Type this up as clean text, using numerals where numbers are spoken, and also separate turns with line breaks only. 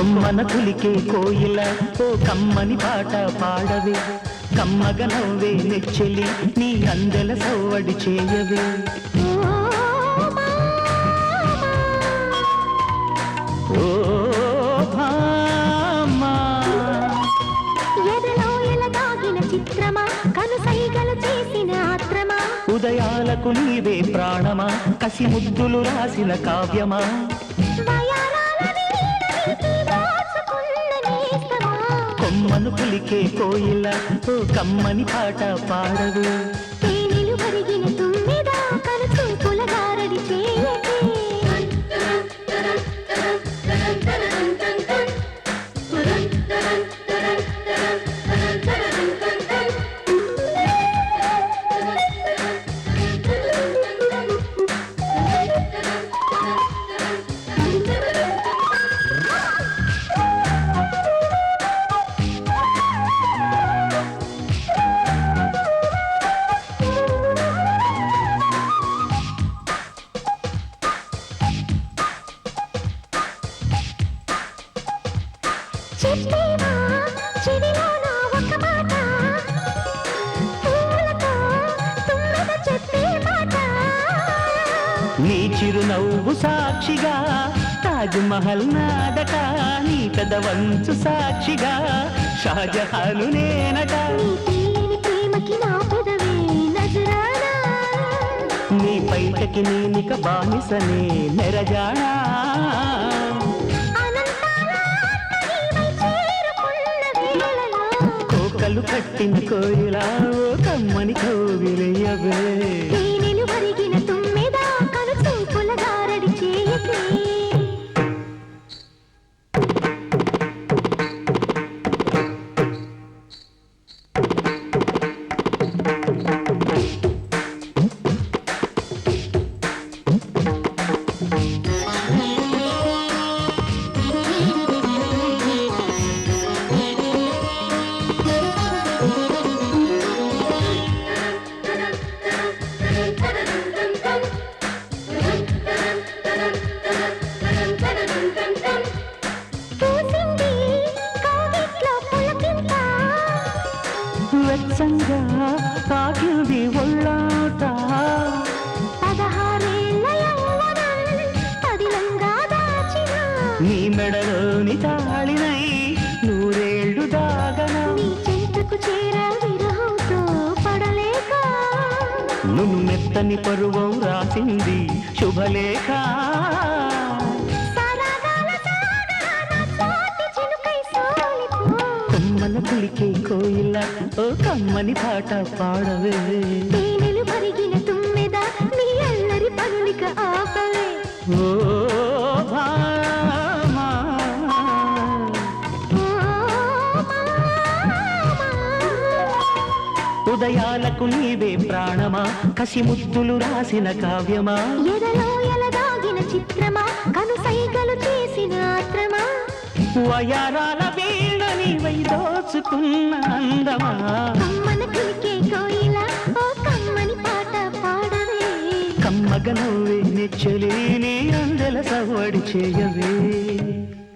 కొమ్మన కులికే కోయిల ఓ కమ్మని పాట పాడవే కమ్మగ నవ్వే నెచ్చెలి నీ అందెల సవ్వడి చేయవే ఓ భామా
ఎదలో ఎలగాగిన చిత్రమా కనుసైగలు చేసిన ఆత్రమా
ఉదయాలకు నీవే ప్రాణమా కసి ముద్దులు రాసిన కావ్యమా కొమ్మను కులికే కోయిల ఓ కమ్మని పాట పాడవే
తేనెలు కరిగిన తుమ్మెద కనుచూ పులగారడి చేయకే చెప్పేవా చెవిలోన ఒక మాట పూలతో తుమ్మెద చెప్పే మాట
నీ చిరునవ్వు సాక్షిగా తాజ్ మహల్ నాడక నీ పెదవంచు సాక్షిగా షాజహాను నేనట
నీ తీయని ప్రేమకి నా పెదవే నజరానా
నీ పైటకి నేనిక బానిసనే నెరజాడా కోకలు కట్టిన కోయిలా ఓ కమ్మని కోవిలయ్యవే
తేనెలు కరిగిన తుమ్మెద కనుచూ పులగారడి చేయకే
వెచ్చంగా తాకింది ఒళ్ళాట
16 యవ్వనం పదిలంగా దాచిన
నీ మెడలోని తాళినై నూరేళ్లు దాగన
నీ చెంతకు చేర విరహంతో పడలేక
నువ్వు మెత్తని పరువం రాసింది శుభలేఖ
సరదాల సాగరాన స్వాతి చినుకై సోలిపో
కొమ్మన కులికే కోయిల ఓ కమ్మని పాట పాడవే
తేనెలు కరిగిన తుమ్మెద నీ అల్లరి పనులిక ఆపవే
ఓ భామా
ఓ మామా
ఉదయాలకు నీవే ప్రాణమా కసి ముద్దులు రాసిన కావ్యమా
ఎదలో ఎలదాగిన చిత్రమా కనుసైగలు చేసిన ఆత్రమా
వయారాల వీణని వై దోచుకున్న అందమా
కమ్మన కులికే కోయిల ఓ కమ్మని పాట పాడవే
కమ్మగ నవ్వే నెచ్చలి నీ అందెల సవ్వడి చేయవే